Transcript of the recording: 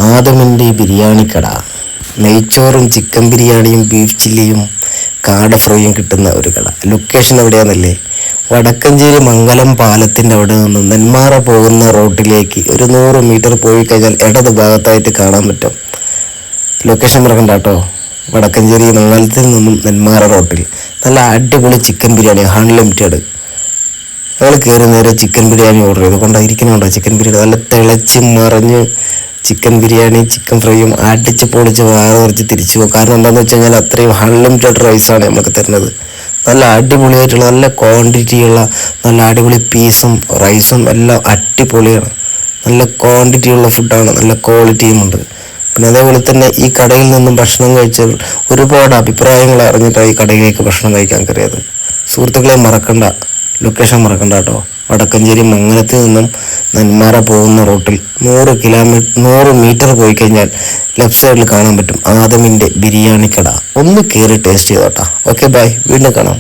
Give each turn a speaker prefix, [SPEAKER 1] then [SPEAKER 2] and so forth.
[SPEAKER 1] ആദമിൻ്റെ ബിരിയാണിക്കട. നെയ്ച്ചോറും ചിക്കൻ ബിരിയാണിയും ബീഫ് ചില്ലിയും കാട ഫ്രൈയും കിട്ടുന്ന ഒരു കട. ലൊക്കേഷൻ എവിടെയാണെന്നല്ലേ? വടക്കഞ്ചേരി മംഗലം പാലത്തിൻ്റെ അവിടെ നിന്നും നെന്മാറ പോകുന്ന റോട്ടിലേക്ക് ഒരു 100 മീറ്റർ പോയി കഴിഞ്ഞാൽ ഇടത് ഭാഗത്തായിട്ട് കാണാൻ പറ്റും. ലൊക്കേഷൻ മറക്കണ്ട കേട്ടോ. വടക്കഞ്ചേരി മംഗലത്തിൽ നിന്നും നെന്മാറ റോട്ടിൽ നല്ല അടിപൊളി ചിക്കൻ ബിരിയാണി അൺലിമിറ്റഡ്. ഞങ്ങൾ കയറി നേരെ ചിക്കൻ ബിരിയാണി ഓർഡർ ചെയ്ത് കൊണ്ടായിരിക്കണുണ്ടോ. ചിക്കൻ ബിരിയാണി നല്ല തിളച്ച് മറിഞ്ഞ് ചിക്കൻ ബിരിയാണി ചിക്കൻ ഫ്രൈയും അടിച്ച് പൊളിച്ച് വേറെ കുറച്ച് തിരിച്ചു പോകും. കാരണം എന്താണെന്ന് വെച്ച് കഴിഞ്ഞാൽ അത്രയും അൺലിമിറ്റഡ് റൈസാണ് നമുക്ക് തരുന്നത്. നല്ല അടിപൊളിയായിട്ടുള്ള നല്ല ക്വാണ്ടിറ്റിയുള്ള നല്ല അടിപൊളി പീസും റൈസും എല്ലാം അടിപൊളിയാണ്. നല്ല ക്വാണ്ടിറ്റിയുള്ള ഫുഡാണ്, നല്ല ക്വാളിറ്റിയും ഉണ്ട്. പിന്നെ അതേപോലെ തന്നെ ഈ കടയിൽ നിന്നും ഭക്ഷണം കഴിച്ചവർ ഒരുപാട് അഭിപ്രായങ്ങൾ അറിഞ്ഞിട്ടാണ് ഈ കടയിലേക്ക് ഭക്ഷണം കഴിക്കാൻ കയറിയത്. സുഹൃത്തുക്കളെ മറക്കണ്ട, ലൊക്കേഷൻ മറക്കണ്ട കേട്ടോ. വടക്കഞ്ചേരി മംഗലത്തിൽ നിന്നും നെന്മാറ പോകുന്ന റൂട്ടിൽ 100 മീറ്റർ പോയി കഴിഞ്ഞാൽ ലെഫ്റ്റ് സൈഡിൽ കാണാൻ പറ്റും ആദമിൻ്റെ ബിരിയാണി കട. ഒന്ന് കയറി ടേസ്റ്റ് ചെയ്തോട്ടാ. ഓക്കെ ബൈ, വീണ്ടും കാണാം.